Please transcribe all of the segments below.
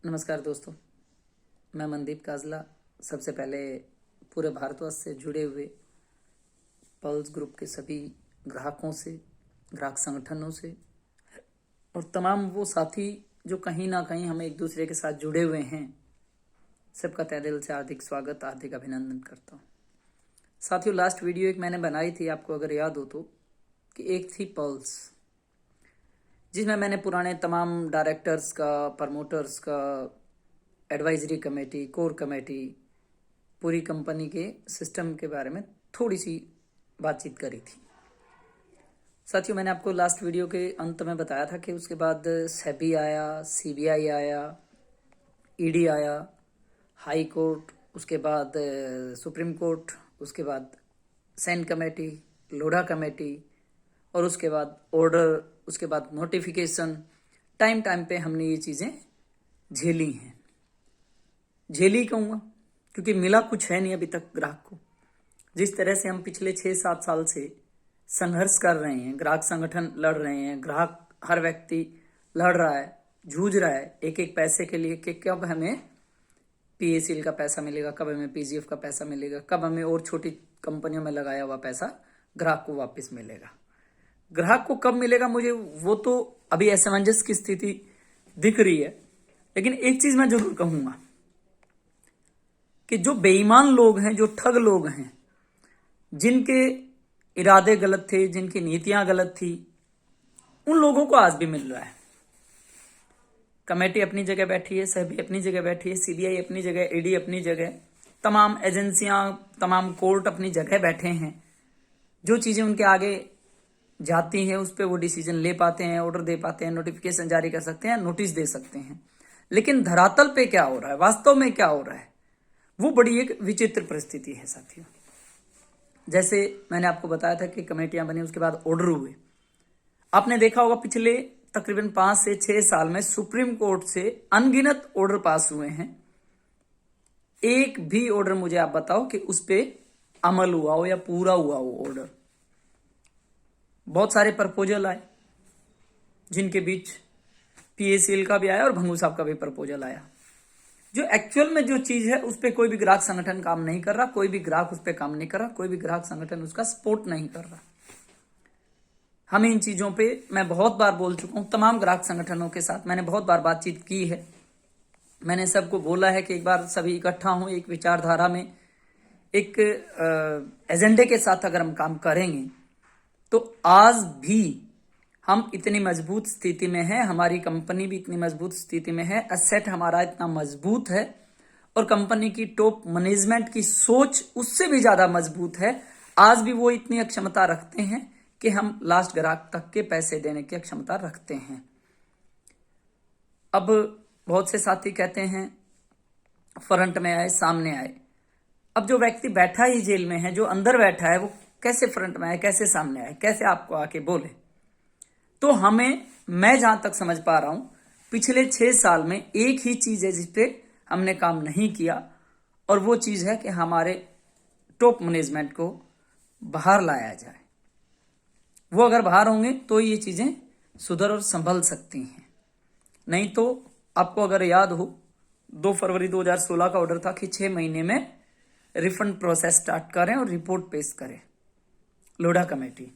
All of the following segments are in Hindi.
नमस्कार दोस्तों, मैं मनदीप काजला। सबसे पहले पूरे भारतवर्ष से जुड़े हुए पल्स ग्रुप के सभी ग्राहकों से, ग्राहक संगठनों से और तमाम वो साथी जो कहीं ना कहीं हम एक दूसरे के साथ जुड़े हुए हैं, सबका तहे दिल से हार्दिक स्वागत, हार्दिक अभिनंदन करता हूँ। साथियों, लास्ट वीडियो एक मैंने बनाई थी, आपको अगर याद हो तो, कि एक थी पल्स, जिसमें मैंने पुराने तमाम डायरेक्टर्स का, प्रमोटर्स का, एडवाइजरी कमेटी, कोर कमेटी, पूरी कंपनी के सिस्टम के बारे में थोड़ी सी बातचीत करी थी। साथियों, मैंने आपको लास्ट वीडियो के अंत में बताया था कि उसके बाद सेबी आया, सीबीआई आया, ईडी आया, हाई कोर्ट, उसके बाद सुप्रीम कोर्ट, उसके बाद सैन कमेटी, लोढ़ा कमेटी और उसके बाद ऑर्डर, उसके बाद नोटिफिकेशन। टाइम टाइम पे हमने ये चीज़ें झेली हैं। झेली कहूँगा क्योंकि मिला कुछ है नहीं अभी तक ग्राहक को। जिस तरह से हम पिछले 6-7 साल से संघर्ष कर रहे हैं, ग्राहक संगठन लड़ रहे हैं, ग्राहक हर व्यक्ति लड़ रहा है, जूझ रहा है एक एक पैसे के लिए कि कब हमें पीएसीएल का पैसा मिलेगा, कब हमें पीजीएफ का पैसा मिलेगा, कब हमें और छोटी कंपनियों में लगाया हुआ पैसा ग्राहक को वापस मिलेगा। ग्राहक को कब मिलेगा मुझे वो तो अभी असमंजस की स्थिति दिख रही है। लेकिन एक चीज मैं जरूर कहूंगा कि जो बेईमान लोग हैं, जो ठग लोग हैं, जिनके इरादे गलत थे, जिनकी नीतियां गलत थी, उन लोगों को आज भी मिल रहा है। कमेटी अपनी जगह बैठी है, सेबी अपनी जगह बैठी है, सीबीआई अपनी जगह, ईडी अपनी जगह, तमाम एजेंसियां, तमाम कोर्ट अपनी जगह बैठे हैं। जो चीजें उनके आगे जाती हैं उस पर वो डिसीजन ले पाते हैं, ऑर्डर दे पाते हैं, नोटिफिकेशन जारी कर सकते हैं, नोटिस दे सकते हैं। लेकिन धरातल पे क्या हो रहा है, वास्तव में क्या हो रहा है, वो बड़ी एक विचित्र परिस्थिति है साथियों। जैसे मैंने आपको बताया था कि कमेटियां बनी, उसके बाद ऑर्डर हुए। आपने देखा होगा पिछले तकरीबन 5 से 6 साल में सुप्रीम कोर्ट से अनगिनत ऑर्डर पास हुए हैं। एक भी ऑर्डर मुझे आप बताओ कि उस पर अमल हुआ हो या पूरा हुआ हो ऑर्डर। बहुत सारे प्रपोजल आए, जिनके बीच पीएसीएल का भी आया और भंगू साहब का भी प्रपोजल आया। जो एक्चुअल में जो चीज है उस पर कोई भी ग्राहक संगठन काम नहीं कर रहा, कोई भी ग्राहक उस पर काम नहीं कर रहा, कोई भी ग्राहक संगठन उसका सपोर्ट नहीं कर रहा। हम इन चीजों पे मैं बहुत बार बोल चुका हूं, तमाम ग्राहक संगठनों के साथ मैंने बहुत बार बातचीत की है। मैंने सबको बोला है कि एक बार सभी इकट्ठा हों, एक विचारधारा में, एक एजेंडे के साथ अगर हम काम करेंगे तो आज भी हम इतनी मजबूत स्थिति में हैं, हमारी कंपनी भी इतनी मजबूत स्थिति में है, एसेट हमारा इतना मजबूत है और कंपनी की टॉप मैनेजमेंट की सोच उससे भी ज्यादा मजबूत है। आज भी वो इतनी क्षमता रखते हैं कि हम लास्ट ग्राहक तक के पैसे देने की क्षमता रखते हैं। अब बहुत से साथी कहते हैं फ्रंट में आए, सामने आए। अब जो व्यक्ति बैठा ही जेल में है, जो अंदर बैठा है, वो कैसे फ्रंट में आए, कैसे सामने आए, कैसे आपको आके बोले? तो मैं जहां तक समझ पा रहा हूं, पिछले 6 साल में एक ही चीज है जिसपे हमने काम नहीं किया, और वो चीज है कि हमारे टॉप मैनेजमेंट को बाहर लाया जाए। वो अगर बाहर होंगे तो ये चीजें सुधर और संभल सकती हैं। नहीं तो आपको अगर याद हो, 2 फरवरी 2016 का ऑर्डर था कि 6 महीने में रिफंड प्रोसेस स्टार्ट करें और रिपोर्ट पेश करें लोढ़ा कमेटी।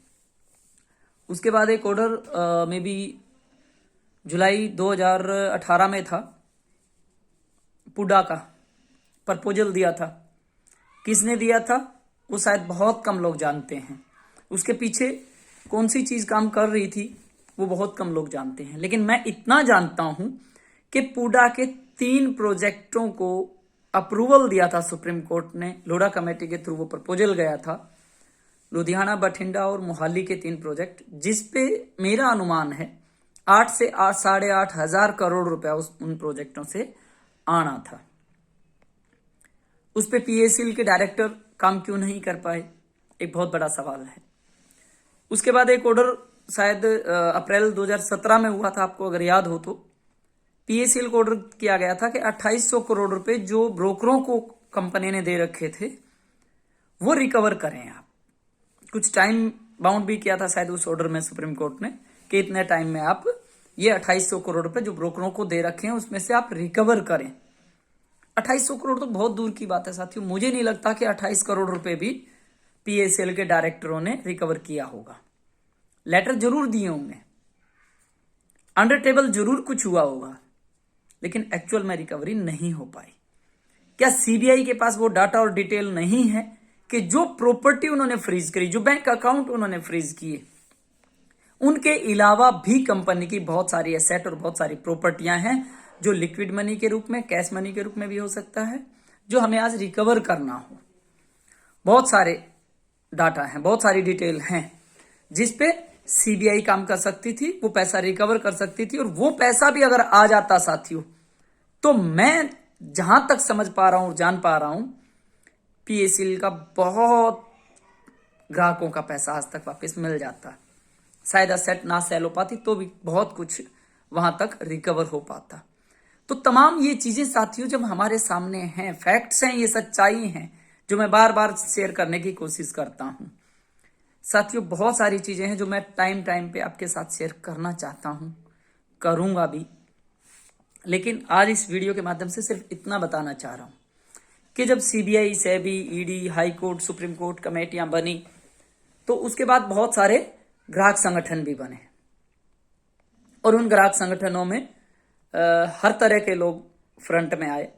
उसके बाद एक ऑर्डर में भी जुलाई 2018 में था, पुडा का प्रपोजल दिया था। किसने दिया था वो शायद बहुत कम लोग जानते हैं। उसके पीछे कौन सी चीज काम कर रही थी वो बहुत कम लोग जानते हैं। लेकिन मैं इतना जानता हूं कि पुडा के 3 प्रोजेक्टों को अप्रूवल दिया था सुप्रीम कोर्ट ने, लोढ़ा कमेटी के थ्रू वो प्रपोजल गया था। लुधियाना, बठिंडा और मोहाली के 3 प्रोजेक्ट, जिसपे मेरा अनुमान है 8 से 8.5 हजार करोड़ रुपया उन प्रोजेक्टों से आना था। उस पे पीएसीएल के डायरेक्टर काम क्यों नहीं कर पाए, एक बहुत बड़ा सवाल है। उसके बाद एक ऑर्डर शायद अप्रैल 2017 में हुआ था, आपको अगर याद हो तो। पीएसीएल को ऑर्डर किया गया था कि 2800 करोड़ रुपए जो ब्रोकरों को कंपनी ने दे रखे थे वो रिकवर करें आप। कुछ टाइम बाउंड भी किया था शायद उस ऑर्डर में सुप्रीम कोर्ट ने कि इतने टाइम में आप ये 2800 करोड़ रुपए जो ब्रोकरों को दे रखे हैं उसमें से आप रिकवर करें। 2800 करोड़ तो बहुत दूर की बात है साथियों। मुझे नहीं लगता कि 28 करोड़ रुपए भी पीएसएल के डायरेक्टरों ने रिकवर किया होगा। लेटर जरूर दिए होंगे, अंडर टेबल जरूर कुछ हुआ होगा, लेकिन एक्चुअल में रिकवरी नहीं हो पाई। क्या सीबीआई के पास वो डाटा और डिटेल नहीं है कि जो प्रॉपर्टी उन्होंने फ्रीज करी, जो बैंक अकाउंट उन्होंने फ्रीज किए, उनके अलावा भी कंपनी की बहुत सारी एसेट और बहुत सारी प्रॉपर्टियां हैं जो लिक्विड मनी के रूप में, कैश मनी के रूप में भी हो सकता है, जो हमें आज रिकवर करना हो। बहुत सारे डाटा हैं, बहुत सारी डिटेल हैं जिसपे सीबीआई काम कर सकती थी, वो पैसा रिकवर कर सकती थी। और वो पैसा भी अगर आ जाता साथियों, तो मैं जहां तक समझ पा रहा हूं, जान पा रहा हूं, पीएसएल का बहुत ग्राहकों का पैसा आज तक वापस मिल जाता। शायद असेट ना सेल हो पाती तो भी बहुत कुछ वहां तक रिकवर हो पाता। तो तमाम ये चीजें साथियों जब हमारे सामने हैं, फैक्ट्स हैं, ये सच्चाई हैं जो मैं बार बार शेयर करने की कोशिश करता हूं। साथियों बहुत सारी चीजें हैं जो मैं टाइम टाइम पे आपके साथ शेयर करना चाहता हूं, करूंगा भी, लेकिन आज इस वीडियो के माध्यम से सिर्फ इतना बताना चाह रहा हूं कि जब CBI, SEBI, ED, high court, supreme court कमेटियां बनी, तो उसके बाद बहुत सारे ग्राहक संगठन भी बने और उन ग्राहक संगठनों में हर तरह के लोग फ्रंट में आए।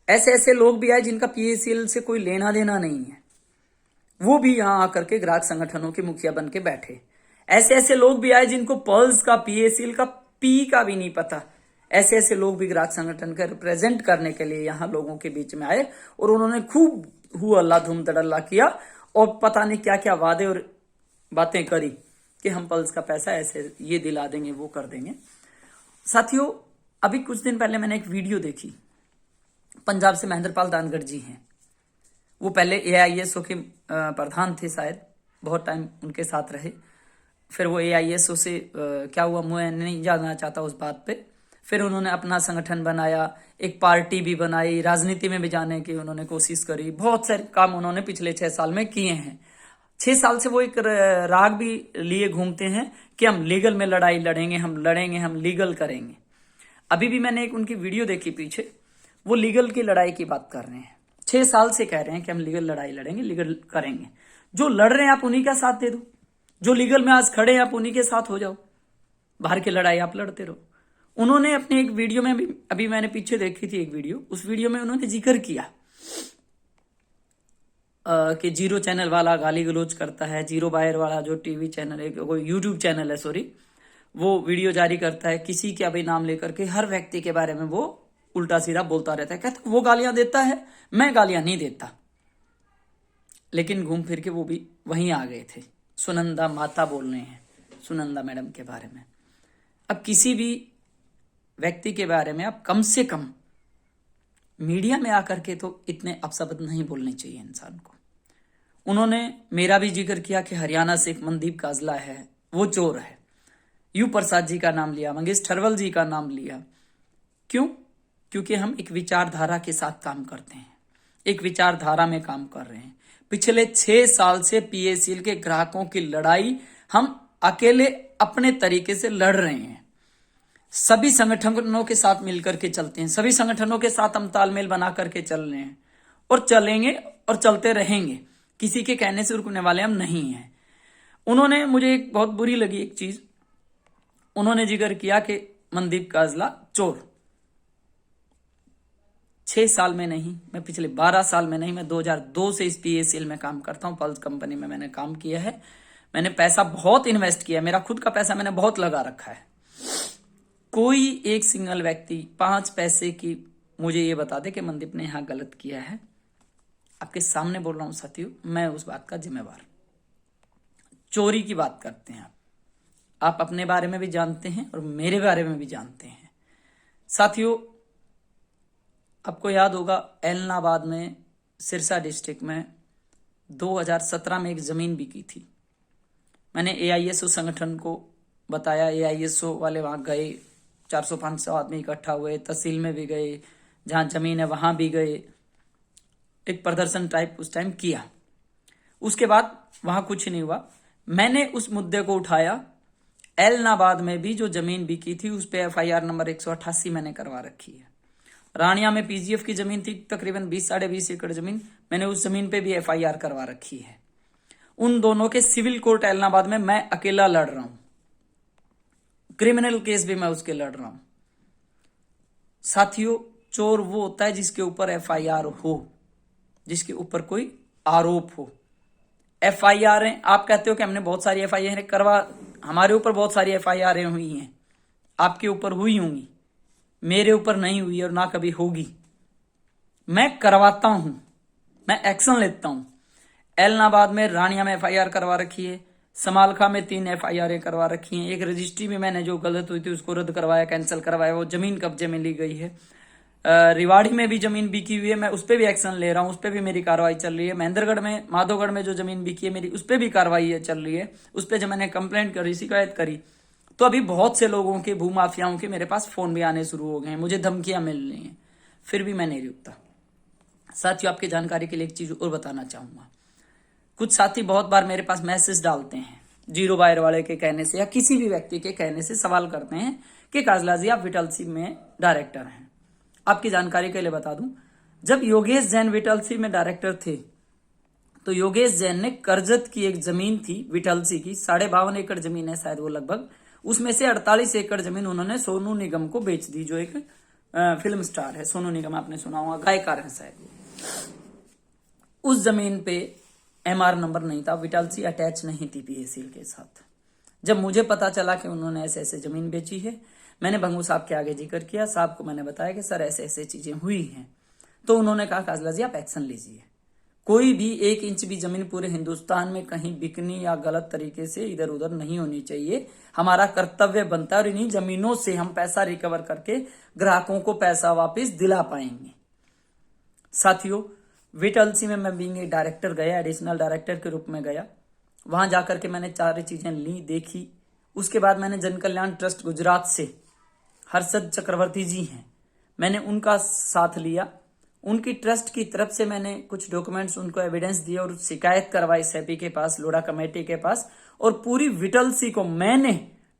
ऐसे ऐसे लोग भी आए जिनका पीएसएल से कोई लेना देना नहीं है, वो भी यहां आकर के ग्राहक संगठनों के मुखिया बन के बैठे। ऐसे ऐसे लोग भी आए जिनको पर्ल्स का, पीएसएल का पी का भी नहीं पता। ऐसे ऐसे लोग भी ग्राहक संगठन का रिप्रेजेंट करने के लिए यहां लोगों के बीच में आए और उन्होंने खूब हु अल्लाह धूम धड़ल्ला किया और पता नहीं क्या क्या वादे और बातें करी कि हम पल्स का पैसा ऐसे ये दिला देंगे, वो कर देंगे। साथियों अभी कुछ दिन पहले मैंने एक वीडियो देखी, पंजाब से महेंद्रपाल दानगढ़ जी हैं, वो पहले एआईएसओ के प्रधान थे, शायद बहुत टाइम उनके साथ रहे। फिर वो एआईएसओ से क्या हुआ मैं नहीं जानना चाहता उस बात पे। फिर उन्होंने अपना संगठन बनाया, एक पार्टी भी बनाई, राजनीति में भी जाने की उन्होंने कोशिश करी। बहुत सारे काम उन्होंने पिछले 6 साल में किए हैं। 6 साल से वो एक राग भी लिए घूमते हैं कि हम लीगल में लड़ाई लड़ेंगे, हम लड़ेंगे, हम लीगल करेंगे। अभी भी मैंने एक उनकी वीडियो देखी पीछे, वो लीगल की लड़ाई की बात कर रहे हैं। 6 साल से कह रहे हैं कि हम लीगल लड़ाई लड़ेंगे, लीगल करेंगे। जो लड़ रहे हैं आप उन्हीं का साथ दे दो, जो लीगल में आज खड़े हैं आप उन्हीं के साथ हो जाओ, बाहर की लड़ाई आप लड़ते रहो। उन्होंने अपने एक वीडियो में अभी मैंने पीछे देखी थी एक वीडियो, उस वीडियो में उन्होंने जिक्र किया कि जीरो चैनल वाला गाली गलौज करता है, जीरो बायर वाला जो टीवी चैनल है, कोई यूट्यूब चैनल है, सॉरी, वो वीडियो जारी करता है, किसी का भी नाम लेकर के हर व्यक्ति के बारे में वो उल्टा सीधा बोलता रहता है। कहता वो गालियां देता है, मैं गालियां नहीं देता। लेकिन घूम फिर के वो भी वहीं आ गए थे। सुनंदा माता बोल रहे हैं सुनंदा मैडम के बारे में। अब किसी भी व्यक्ति के बारे में आप कम से कम मीडिया में आकर के तो इतने अपशब्द नहीं बोलने चाहिए इंसान को। उन्होंने मेरा भी जिक्र किया कि हरियाणा से एक मनदीप काजला है, वो चोर है। यू प्रसाद जी का नाम लिया, मंगेश ठरवल जी का नाम लिया। क्यों? क्योंकि हम एक विचारधारा के साथ काम करते हैं, एक विचारधारा में काम कर रहे हैं। पिछले 6 साल से पीएसएल के ग्राहकों की लड़ाई हम अकेले अपने तरीके से लड़ रहे हैं। सभी संगठनों के साथ मिलकर के चलते हैं, सभी संगठनों के साथ हम तालमेल बना करके चल रहे हैं और चलेंगे और चलते रहेंगे। किसी के कहने से रुकने वाले हम नहीं हैं। उन्होंने मुझे एक बहुत बुरी लगी एक चीज, उन्होंने जिक्र किया कि मनदीप काजला चोर। 6 साल में नहीं, मैं पिछले 12 साल में नहीं, मैं 2002 से इस पीएसएल में काम करता हूं। पल्स कंपनी में मैंने काम किया है, मैंने पैसा बहुत इन्वेस्ट किया है, मेरा खुद का पैसा मैंने बहुत लगा रखा है। कोई एक सिंगल व्यक्ति 5 पैसे की मुझे ये बता दे कि मनदीप ने यहां गलत किया है, आपके सामने बोल रहा हूं साथियों, मैं उस बात का जिम्मेवार। चोरी की बात करते हैं आप अपने बारे में भी जानते हैं और मेरे बारे में भी जानते हैं। साथियों आपको याद होगा एलनाबाद में, सिरसा डिस्ट्रिक्ट में 2017 में एक जमीन बिकी थी। मैंने एआईएसओ संगठन को बताया, एआईएसओ वाले वहां गए, 400-500 आदमी इकट्ठा हुए, तहसील में भी गए, जहां जमीन है वहां भी गए, एक प्रदर्शन टाइप उस टाइम किया। उसके बाद वहां कुछ नहीं हुआ। मैंने उस मुद्दे को उठाया एलनाबाद में भी जो जमीन बिकी थी उस पे FIR नंबर 188 मैंने करवा रखी है। रानिया में PGF की जमीन थी तकरीबन 20-20.5 एकड़ जमीन, मैंने उस जमीन पे भी FIR करवा रखी है। उन दोनों के सिविल कोर्ट एलनाबाद में मैं अकेला लड़ रहा हूं, क्रिमिनल केस भी मैं उसके लड़ रहा हूं। साथियों, चोर वो होता है जिसके ऊपर FIR हो, जिसके ऊपर कोई आरोप हो। FIR है, आप कहते हो कि हमने बहुत सारी FIR करवा, हमारे ऊपर बहुत सारी FIR हुई हैं, आपके ऊपर हुई होंगी, मेरे ऊपर नहीं हुई और ना कभी होगी। मैं करवाता हूं, मैं एक्शन लेता हूं। एलनाबाद में रानिया में FIR करवा रखी है, समालखा में 3 FIR करवा रखी हैं। एक रजिस्ट्री में मैंने जो गलत हुई थी उसको रद्द करवाया, कैंसिल करवाया, वो जमीन कब्जे में ली गई है। रिवाड़ी में भी जमीन बिकी हुई है, मैं उस पर भी एक्शन ले रहा हूं, उस पर भी मेरी कार्रवाई चल रही है। महेंद्रगढ़ में, माधोगढ़ में जो जमीन बिकी है मेरी, उस पर भी कार्रवाई चल रही है। उस पर जब मैंने कंप्लेंट करी, शिकायत करी, तो अभी बहुत से लोगों के, भूमाफियाओं के मेरे पास फोन भी आने शुरू हो गए हैं, मुझे धमकियां मिल रही हैं, फिर भी मैं नहीं रुकता। साथियों, आपकी जानकारी के लिए एक चीज और बताना चाहूंगा। कुछ साथी बहुत बार मेरे पास मैसेज डालते हैं, जीरो बायर वाले के कहने से या किसी भी व्यक्ति के कहने से सवाल करते हैं कि काजला जी आप विटलसी में डायरेक्टर हैं। आपकी जानकारी के लिए बता दूं, जब योगेश जैन विटलसी में डायरेक्टर थे तो योगेश जैन ने करजत की एक जमीन थी विटलसी की, 52.5 एकड़ जमीन है शायद वो लगभग, उसमें से 48 एकड़ जमीन उन्होंने सोनू निगम को बेच दी, जो एक फिल्म स्टार है। सोनू निगम आपने सुना होगा, गायकार है शायद। उस जमीन पे MR नंबर नहीं था, विटलसी अटैच नहीं थी PACL के साथ। जब मुझे पता चला कि उन्होंने ऐसे ऐसे जमीन बेची है, मैंने भंगू साहब के आगे जिक्र किया, साहब को मैंने बताया कि सर ऐसे ऐसे चीजें हुई हैं। तो उन्होंने कहा काजला जी आप एक्शन लीजिए, कोई भी 1 इंच भी जमीन पूरे हिंदुस्तान में कहीं बिकनी या गलत तरीके से इधर उधर नहीं होनी चाहिए। हमारा कर्तव्य बनता है और इन्हीं जमीनों से हम पैसा रिकवर करके ग्राहकों को पैसा वापस दिला पाएंगे। साथियों, विटलसी में मैं बीइंग डायरेक्टर गया, एडिशनल डायरेक्टर के रूप में गया। वहां जाकर के मैंने सारी चीजें ली, देखी। उसके बाद मैंने जन कल्याण ट्रस्ट गुजरात से हर्षद चक्रवर्ती जी हैं, मैंने उनका साथ लिया। उनकी ट्रस्ट की तरफ से मैंने कुछ डॉक्यूमेंट्स उनको एविडेंस दिए और शिकायत करवाई सेपी के पास, लोढ़ा कमेटी के पास। और पूरी विटलसी को मैंने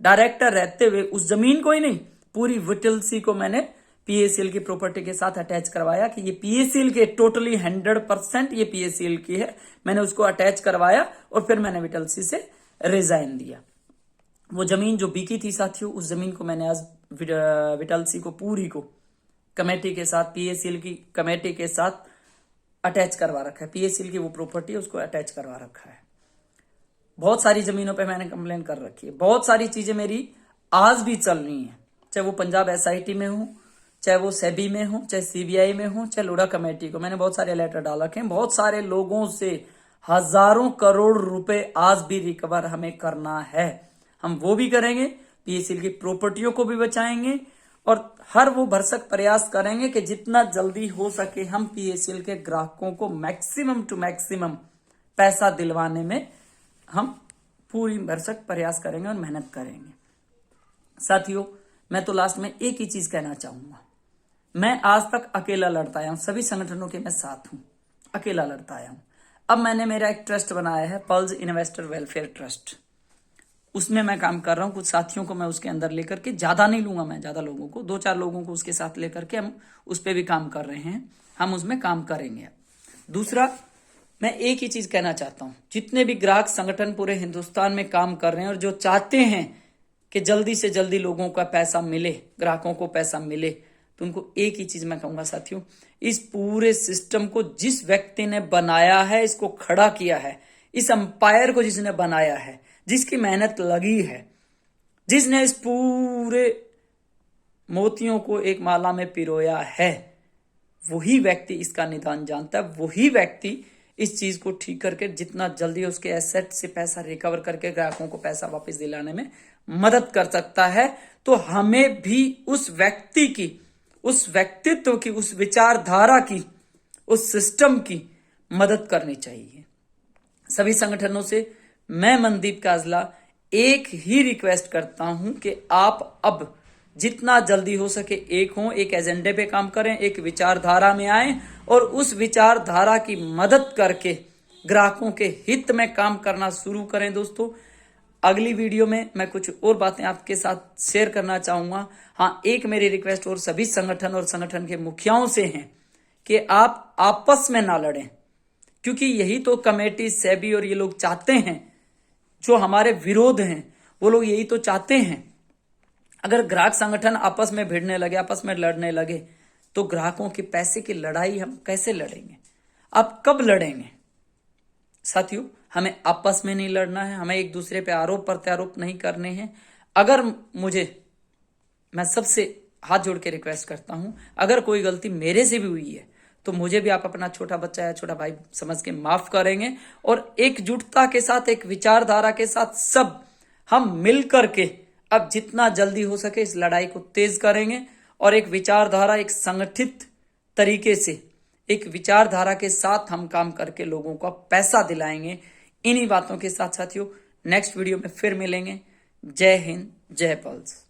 डायरेक्टर रहते हुए, उस जमीन को ही नहीं, पूरी विटलसी को मैंने PACL की प्रॉपर्टी के साथ अटैच करवाया कि ये PACL के टोटली 100% ये PACL की है। मैंने उसको अटैच करवाया और फिर मैंने विटलसी से रिजाइन दिया। वो जमीन जो बिकी थी साथियों, उस जमीन को मैंने आज विटलसी को पूरी को कमेटी के साथ, PACL की कमेटी के साथ अटैच करवा रखा है। PACL की वो प्रॉपर्टी उसको अटैच करवा रखा है। बहुत सारी जमीनों पे मैंने कंप्लेन कर रखी है, बहुत सारी चीजें मेरी आज भी चल रही हैं, चाहे वो पंजाब SIT में हो, चाहे वो सेबी में हो, चाहे CBI में हो, चाहे लोढ़ा कमेटी को। मैंने बहुत सारे लेटर डाल रखे हैं, बहुत सारे लोगों से हजारों करोड़ रुपए आज भी रिकवर हमें करना है। हम वो भी करेंगे, PACL की प्रॉपर्टियों को भी बचाएंगे और हर वो भरसक प्रयास करेंगे कि जितना जल्दी हो सके हम PACL के ग्राहकों को मैक्सिमम टू मैक्सिमम पैसा दिलवाने में हम पूरी भरसक प्रयास करेंगे और मेहनत करेंगे। साथियों, मैं तो लास्ट में एक ही चीज कहना चाहूंगा, मैं आज तक अकेला लड़ता आया हूं, सभी संगठनों के मैं साथ हूं, अकेला लड़ता आया हूं। अब मैंने मेरा एक ट्रस्ट बनाया है, पल्स इन्वेस्टर वेलफेयर ट्रस्ट, उसमें मैं काम कर रहा हूं। कुछ साथियों को मैं उसके अंदर लेकर के, ज्यादा नहीं लूंगा मैं, ज्यादा लोगों को, 2-4 लोगों को उसके साथ लेकर के हम उस पर भी काम कर रहे हैं, हम उसमें काम करेंगे। दूसरा, मैं एक ही चीज कहना चाहता हूं, जितने भी ग्राहक संगठन पूरे हिंदुस्तान में काम कर रहे हैं और जो चाहते हैं कि जल्दी से जल्दी लोगों का पैसा मिले, ग्राहकों को पैसा मिले, तो उनको एक ही चीज मैं कहूंगा साथियों, इस पूरे सिस्टम को जिस व्यक्ति ने बनाया है, इसको खड़ा किया है, इस अंपायर को जिसने बनाया है, जिसकी मेहनत लगी है, जिसने इस पूरे मोतियों को एक माला में पिरोया है, वही व्यक्ति इसका निदान जानता है। वही व्यक्ति इस चीज को ठीक करके जितना जल्दी उसके एसेट से पैसा रिकवर करके ग्राहकों को पैसा वापस दिलाने में मदद कर सकता है। तो हमें भी उस व्यक्ति की, उस व्यक्तित्व की, उस विचारधारा की, उस सिस्टम की मदद करनी चाहिए। सभी संगठनों से मैं मनदीप काजला एक ही रिक्वेस्ट करता हूं कि आप अब जितना जल्दी हो सके एक हों, एक एजेंडे पे काम करें, एक विचारधारा में आए और उस विचारधारा की मदद करके ग्राहकों के हित में काम करना शुरू करें। दोस्तों, अगली वीडियो में मैं कुछ और बातें आपके साथ शेयर करना चाहूंगा। हाँ, एक मेरी रिक्वेस्ट और सभी संगठन और संगठन के मुखियाओं से है कि आप आपस में ना लड़ें, क्योंकि यही तो कमेटी, सेबी और ये लोग चाहते हैं। जो हमारे विरोध हैं वो लोग यही तो चाहते हैं। अगर ग्राहक संगठन आपस में भिड़ने लगे, आपस में लड़ने लगे, तो ग्राहकों के पैसे की लड़ाई हम कैसे लड़ेंगे? आप कब लड़ेंगे? साथियों, हमें आपस में नहीं लड़ना है, हमें एक दूसरे पे आरोप प्रत्यारोप नहीं करने हैं। अगर मैं सबसे हाथ जोड़ के रिक्वेस्ट करता हूं, अगर कोई गलती मेरे से भी हुई है तो मुझे भी आप अपना छोटा बच्चा या छोटा भाई समझ के माफ करेंगे, और एकजुटता के साथ, एक विचारधारा के साथ सब हम मिल करके अब जितना जल्दी हो सके इस लड़ाई को तेज करेंगे, और एक विचारधारा, एक संगठित तरीके से, एक विचारधारा के साथ हम काम करके लोगों को पैसा दिलाएंगे। इन्हीं बातों के साथ साथियों, नेक्स्ट वीडियो में फिर मिलेंगे। जय हिंद, जय पल्स।